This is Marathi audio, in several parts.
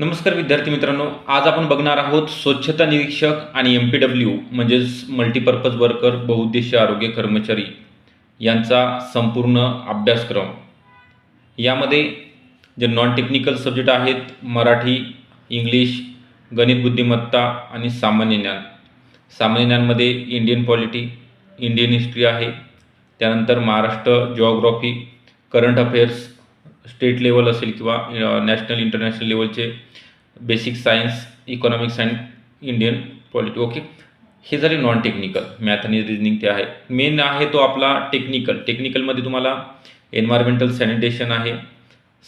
नमस्कार विद्यार्थी मित्रांनो, आज आपण बघणार आहोत स्वच्छता निरीक्षक आणि MPW म्हणजेच मल्टीपर्पज वर्कर बहुउद्देशीय आरोग्य कर्मचारी यांचा संपूर्ण अभ्यासक्रम। यामध्ये जे नॉन टेक्निकल सब्जेक्ट आहेत मराठी, इंग्लिश, गणित बुद्धिमत्ता आणि सामान्य ज्ञान। सामान्य ज्ञानमध्ये इंडियन पॉलिटी, इंडियन हिस्ट्री आहे, त्यानंतर Maharashtra geography, current affairs, state level असेल किंवा नॅशनल इंटरनॅशनल लेवलचे basic science, economics and Indian polity. Okay, हे झाले नॉन टेक्निकल, मॅथ आणि रिजनिंग ते आहे। मेन आहे तो आपला टेक्निकलमध्ये तुम्हाला एन्व्हायरमेंटल सॅनिटेशन आहे,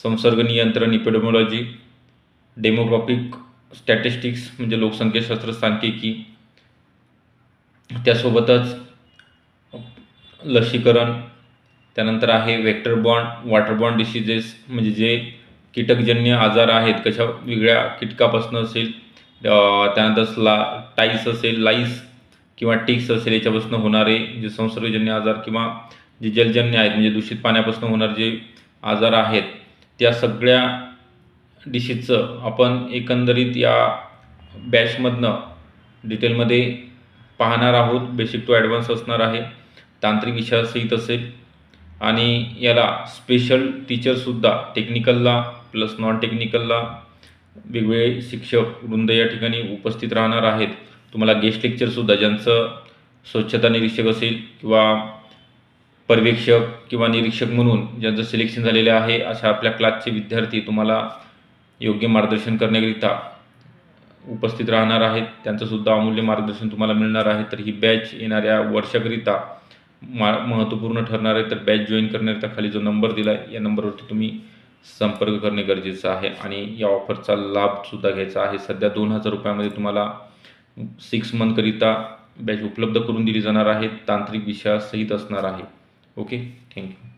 संसर्ग नियंत्रण, इपिडेमॉलॉजी, डेमोग्राफिक स्टॅटिस्टिक्स म्हणजे लोकसंख्याशास्त्र, सांख्यिकी, त्यासोबतच लसीकरण, त्यानंतर आहे vector borne, water born diseases म्हणजे जे कीटकजन्य आजार आहेत, कशा वेगळ्या कीटकापासून असेल, त्यानंतर टाईस असेल, लाईस किंवा टिक्स असेल, याच्यापासून होणारे जे संसर्गजन्य आजार किंवा जे जलजन्य आहेत म्हणजे दूषित पाण्यापासून होणारे जे आजार आहेत, त्या सगळ्या डिसीजचं आपण एकंदरीत या बॅचमधनं डिटेलमध्ये पाहणार आहोत। बेसिक टू ॲडव्हान्स असणार आहे, तांत्रिक विषयासहित असेल आणि याला स्पेशल टीचरसुद्धा टेक्निकलला प्लस नॉन टेक्निकलला वेगवेगळे शिक्षक वृंद या ठिकाणी उपस्थित राहणार आहेत। तुम्हाला गेस्ट लेक्चरसुद्धा ज्यांचं स्वच्छता निरीक्षक असेल किंवा पर्यवेक्षक किंवा निरीक्षक म्हणून ज्यांचं सिलेक्शन झालेलं आहे, अशा आपल्या क्लासचे विद्यार्थी तुम्हाला योग्य मार्गदर्शन करण्याकरिता उपस्थित राहणार आहेत, त्यांचंसुद्धा अमूल्य मार्गदर्शन तुम्हाला मिळणार आहे। तर ही बॅच येणाऱ्या वर्षाकरिता महत्त्वपूर्ण ठरणार आहे। तर बॅच जॉईन करण्याकरिता खाली जो नंबर दिला आहे या नंबरवरती तुम्ही संपर्क करणे गरजेचं आहे आणि या ऑफरचा लाभसुद्धा घ्यायचा आहे। सध्या 2000 रुपयामध्ये तुम्हाला 6 मंथकरिता बॅच उपलब्ध करून दिली जाणार आहे, तांत्रिक विषयासहित असणार आहे। Okay, thank you.